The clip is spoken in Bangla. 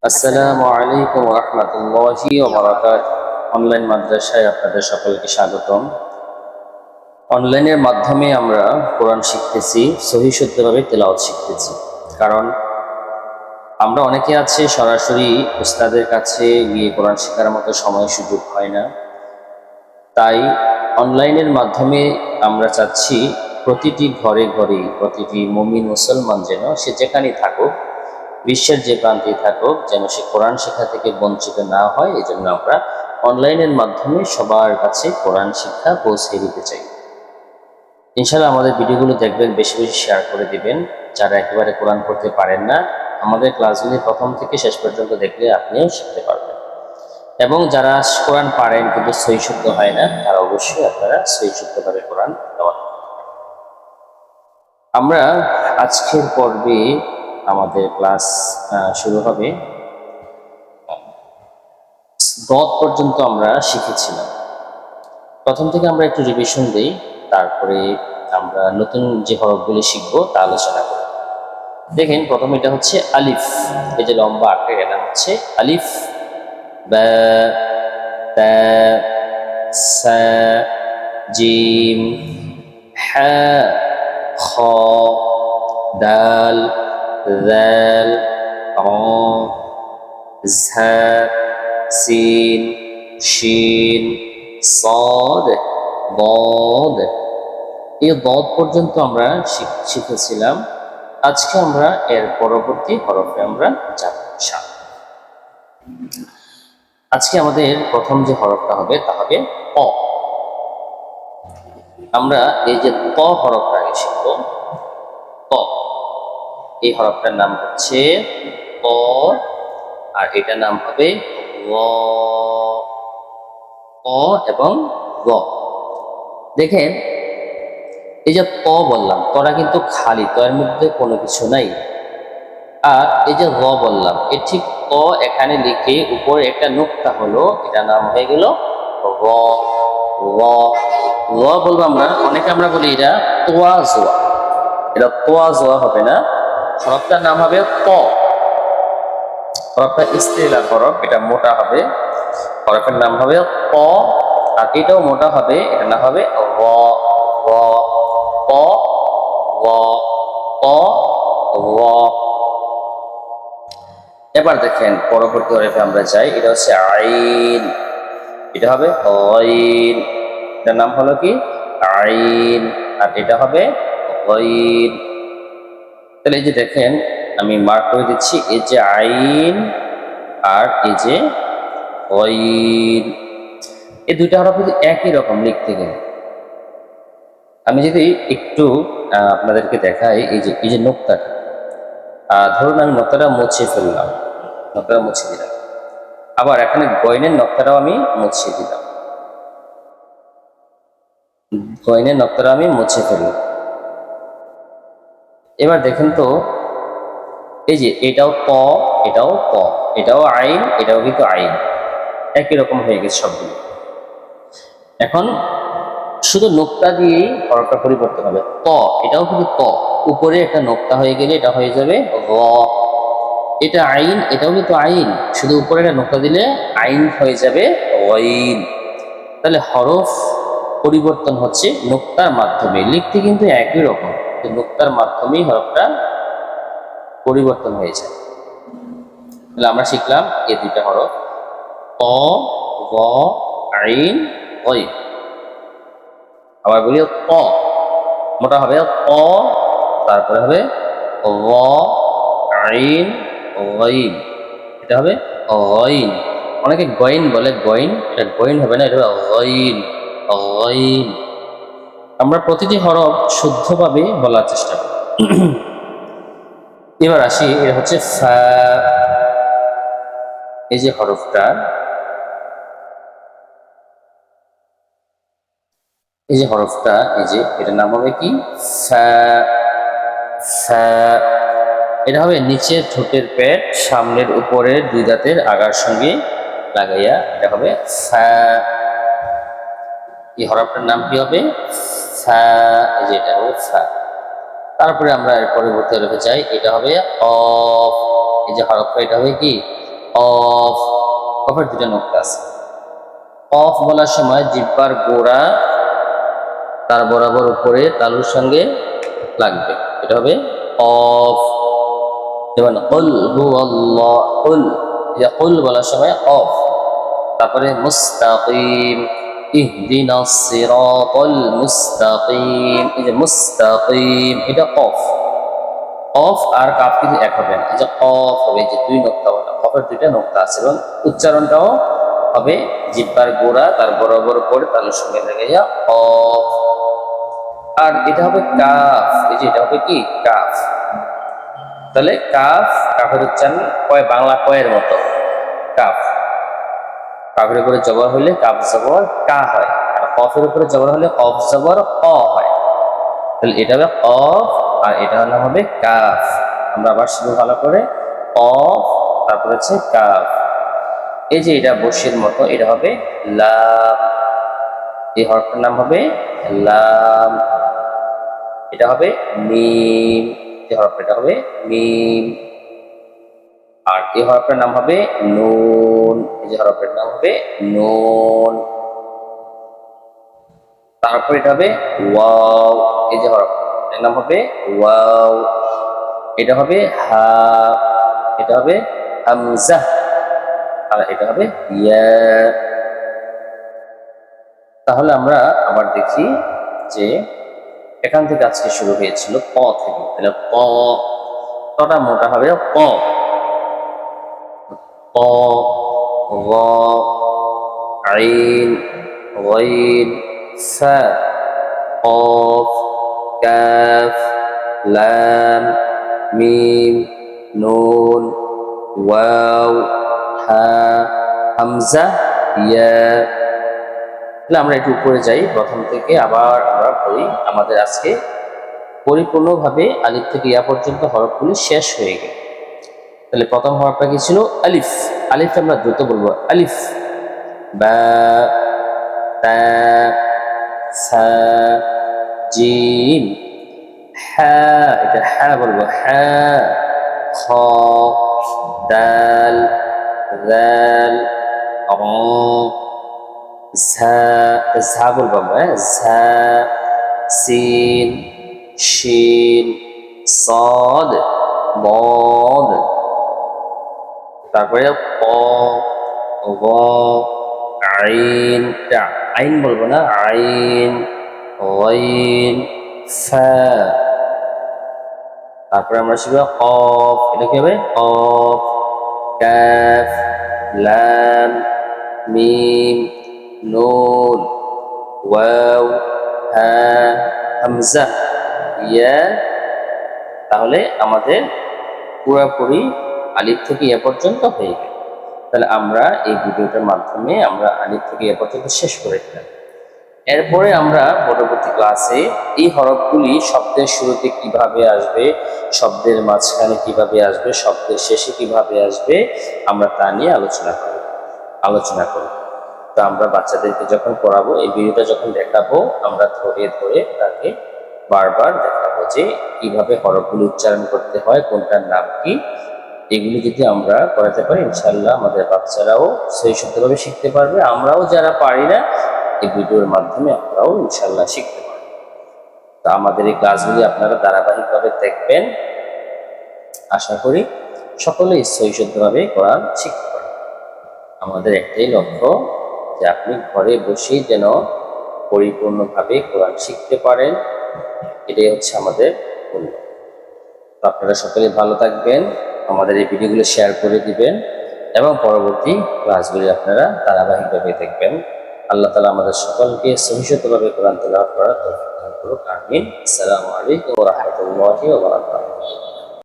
আসসালামু আলাইকুম ওয়া রাহমাতুল্লাহি ওয়া বারাকাতুহু। অনলাইন মাদ্রাসায় আপনাদের সকলকে স্বাগতম। অনলাইনের মাধ্যমে আমরা কোরআন শিখতেছি, সহিহ শুদ্ধভাবে তেলাওয়াত শিখতেছি। কারণ আমরা অনেকে আছে সরাসরি উস্তাদের কাছে গিয়ে কোরআন শেখার মতো সময় সুযোগ হয় না। তাই অনলাইনের মাধ্যমে আমরা চাচ্ছি প্রতিটি ঘরে ঘরে প্রতিটি মুমিন মুসলমান যেন সে যেখানেই থাকুক, বিশ্বের যে প্রান্তেই থাকুক, যেন সে কোরআন শেখা থেকে বঞ্চিত না হয়। এই জন্য আমরা অনলাইনের মাধ্যমে সবার কাছে কোরআন শিক্ষা পৌঁছে দিতে চাই। ইনশাআল্লাহ আমাদের ভিডিওগুলো দেখবেন, বেশি বেশি শেয়ার করে দিবেন। যারা একেবারে কোরআন পড়তে পারেন না, আমাদের ক্লাসগুলি প্রথম থেকে শেষ পর্যন্ত দেখলে আপনিও শিখতে পারবেন। এবং যারা কোরআন পারেন কিন্তু সহি শুদ্ধ হয় না, তারা অবশ্যই আপনারা সহি শুদ্ধভাবে কোরআন তেলাওয়াত করতে পারেন। আমরা আজকের পর্বে আমাদের ক্লাস শুরু হবে। দত পর্যন্ত আমরা শিখেছিলাম। প্রথম থেকে আমরা একটু রিভিশন দিই, তারপরে আমরা নতুন যে হরফগুলি শিখবো তা আলোচনা করি। দেখেন, প্রথম এটা হচ্ছে আলিফ। এই যে লম্বা আকারের এটা হচ্ছে আলিফ, বা, তা, সা, জিম, হা, খ, দাল, যাল, র, ঝা, সিন, শিন, صاد ضاد। এই ضاد পর্যন্ত আমরা শিখেছিলাম। আজকে আমরা এর পরবর্তী হরফে আমরা যাব ইনশাআল্লাহ। আজকে আমাদের প্রথম যে হরফটা হবে তা হবে ত। আমরা এই যে ত হরফটা আগে শিখব। ত, এই হরফটার নাম হচ্ছে ত, আর এটার নাম হবে র। ক এবং র। দেখেন, এই যে ত বললাম, তরা কিন্তু খালি, তো এর মধ্যে কোনো কিছু নাই। আর এই যে র বললাম, এ ঠিক ত এখানে লিখে উপরে একটা নোক্তা হলো, এটা নাম হয়ে গেল র। র র বলবো আমরা, অনেকে আমরা বলি এটা তোয়া জোয়া। এটা তোয়া জোয়া হবে না, হরফটার নাম হবে ত। হরফটা ইস্তিলা হরফ, এটা মোটা হবে। হরফের নাম হবে ত, আর এটাও মোটা হবে, এটার নাম হবে র। র, ক, র, ক, র। এবার দেখেন পরবর্তী হরফে আমরা যাই, এটা হচ্ছে আইন। এটা হবে আইন, এটার নাম হলো কি আইন, আর এটা হবে গইন। তাহলে এই যে দেখেন, আমি মার্ক করে দিচ্ছি, এই যে আইন আর এই যে গইন, এই দুইটা হরফ কিন্তু একই রকম লিখতে গেলে। আমি যদি একটু আপনাদেরকে দেখাই, এই যে নোক্তাটা, ধরুন আমি নোক্তাটা মুছে ফেললাম, নোক্তাটা মুছে দিলাম। আবার এখানে গয়নের নকটাটাও আমি মুছিয়ে দিলাম, গয়নের নকটাটা আমি মুছে ফেললাম। এবার দেখেন তো, এই যে এটাও ত, এটাও ত, এটাও আইন, এটাও কিন্তু আইন, একই রকম হয়ে গেছে সবগুলো। এখন শুধু নোক্তা দিয়েই হরফটা পরিবর্তন হবে। ত, এটাও কিন্তু ত, উপরে একটা নোক্তা হয়ে গেলে এটা হয়ে যাবে র। এটা আইন, এটাও কিন্তু আইন, শুধু উপরে একটা নোক্তা দিলে আইন হয়ে যাবে গইন। তাহলে হরফ পরিবর্তন হচ্ছে নোক্তার মাধ্যমে, লিখতে কিন্তু একই রকম, নোক্তার মাধ্যমেই হরফটা পরিবর্তন হয়ে যায়। তাহলে আমরা শিখলাম এই দুইটা হরফ, ত, গ, আইন, গইন। আবার বলি ত, মোটা হবে ত, তারপরে হবে গ, আইন, গইন, এটা হবে গইন। অনেকে গইন বলে, গইন, এটা গইন হবে না, এটা হবে গইন, গইন। আমরা প্রতিটি হরফ শুদ্ধভাবে বলার চেষ্টা করি। এবার আসি, এটা হচ্ছে ফা। এই যে হরফটা, এই যে হরফটা, এই যে এটার নাম হবে কি ফা। ফা, এটা হবে নিচের ঠোঁটের পেট সামনের উপরের দুই দাঁতের আগার সঙ্গে লাগাইয়া, এটা হবে ফা। এই হরফটার নাম কি হবে ফা, এই যে এটা হবে ফা। তারপরে আমরা এর পরবর্তী হরফে যাই, এটা হবে কফ। এই যে হরফটা, এটা হবে কি কফ, কফের দুটো নোক্তা আছে। কফ বলার সময় জিহ্বার গোড়া তার বরাবর উপরে তালুর সঙ্গে লাগবে, এটা হবে কফ। যেমন কুল হুয়াল্লাহ, কুল, এটা কুল বলার সময় কফ। তারপরে মুস্তাকিম, ইহদিনাস সিরাতাল মুস্তাকিম, এই যে মুস্তাকিম এটা কফ। কফ আর কাফ কিন্তু এক হবে না, এই যে কফ হবে, যে দুই নোক্তা বলা, কফের দুইটা নোক্তা আছে এবং উচ্চারণটাও হবে জিহ্বার গোড়া তার বরাবর করে তালুর সঙ্গে লেগে যা কফ। আর এটা হবে কাফ, এই যে এটা হবে কি কাফ। তাহলে কাফ, কাফের উচ্চারণ কয় বাংলা কয়ের মতো কাফ। কাফের উপরে জবর হলে কাফ জবর কা হয়, আর কফের উপরে জবর হলে কফ জবর ক হয়। তাহলে এটা হবে কফ আর এটা হলো হবে কাফ। আমরা আবার শুরু ভালো করে, কফ তারপর হচ্ছে কাফ। এই যে এটা বসির মতো, এটা হবে লাম, এই হরফটার নাম হবে লাম। এটা হবে মিম, এই হরফ, এটা হবে মিম। আর এই হরফের নাম হবে নুন, এই যে হরফের নাম হবে নুন। তারপর এটা হবে ওয়াও, এই যে হরফ, এর নাম হবে ওয়াও। এটা হবে হা, এটা হবে হামজা, আর এটা হবে ইয়া। তাহলে আমরা আবার দেখি যে এখান থেকে আজকে শুরু হয়েছিল ক থেকে, তাহলে ক, কটা মোটা হবে ক, ক, গ, আইন, গইন, ফা, কফ, কাফ, লাম, মিম, নুন, ওয়াও, হা, হামজা, ইয়া। তাহলে আমরা একটু উপরে যাই প্রথম থেকে, আবার আমরা পড়ি। আমাদের আজকে পরিপূর্ণভাবে আলিফ থেকে ইয়া পর্যন্ত হরফগুলি শেষ হয়ে গেল। তাহলে প্রথম হরফটা কি ছিল? আলিফ। আলিফটা আমরা দ্রুত বলবো, আলিফ, বা, তা, সা, জিম, হা, এটা হা বলবো, হা, খ, দাল, দাল, র, ঝা, ঝা বলবো আমরা, ঝা, সিন, শিন, صاد, ضاد। তারপরে ক, গ, আইন, আইন বলবো না, আইন, গইন, ফা। তারপরে আমরা শিখব কফ, এটা কি হবে? কফ, কাফ, লাম, মিম, নুন, ওয়াও, হা, হামজা, ইয়া। তাহলে আমাদের পুরোপুরি আলিফ থেকে ইয়া পর্যন্ত হয়ে গেল। তাহলে আমরা এই ভিডিওটার মাধ্যমে আমরা আলিফ থেকে ইয়া পর্যন্ত শেষ করে দিলাম। এরপরে আমরা পরবর্তী ক্লাসে এই হরফগুলি শব্দের শুরুতে কিভাবে আসবে, শব্দের মাঝখানে কিভাবে আসবে, শব্দের শেষে কিভাবে আসবে, আমরা তা নিয়ে আলোচনা করব। তো আমরা বাচ্চাদেরকে যখন পড়াবো, এই ভিডিওটা যখন দেখাবো, আমরা ধরে ধরে তাকে বারবার দেখাবো যে কিভাবে হরফগুলি উচ্চারণ করতে হয়, কোনটার নাম কি। এগুলি যদি আমরা করাতে পারি, ইনশাল্লাহ আমাদের বাচ্চারাও সেই শুদ্ধভাবে শিখতে পারবে। আমরাও যারা পারি না, এই ভিডিওর মাধ্যমে আমরাও ইনশাল্লাহ শিখতে পারবো। তো আমাদের এই ক্লাসগুলি আপনারা ধারাবাহিকভাবে দেখবেন। আশা করি সকলেই সহিষ্ণুভাবে কোরআন শিখতে পারবেন। আমাদের একটাই লক্ষ্য যে আপনি ঘরে বসেই যেন পরিপূর্ণভাবে কোরআন শিখতে পারেন, এটাই হচ্ছে আমাদের লক্ষ্য। তো আপনারা সকলে ভালো থাকবেন, আমাদের এই ভিডিওগুলো শেয়ার করে দিবেন এবং পরবর্তী ক্লাসগুলি আপনারা ধারাবাহিকভাবে দেখবেন। আল্লাহ তাআলা আমাদের সকলকে সহিষ্ণুভাবে কোরআন তেলাওয়াত করার তৌফিক দান করুন। আমিন। আসসালামু আলাইকুম ওয়া রাহমাতুল্লাহি ওয়া বারাকাতুহু।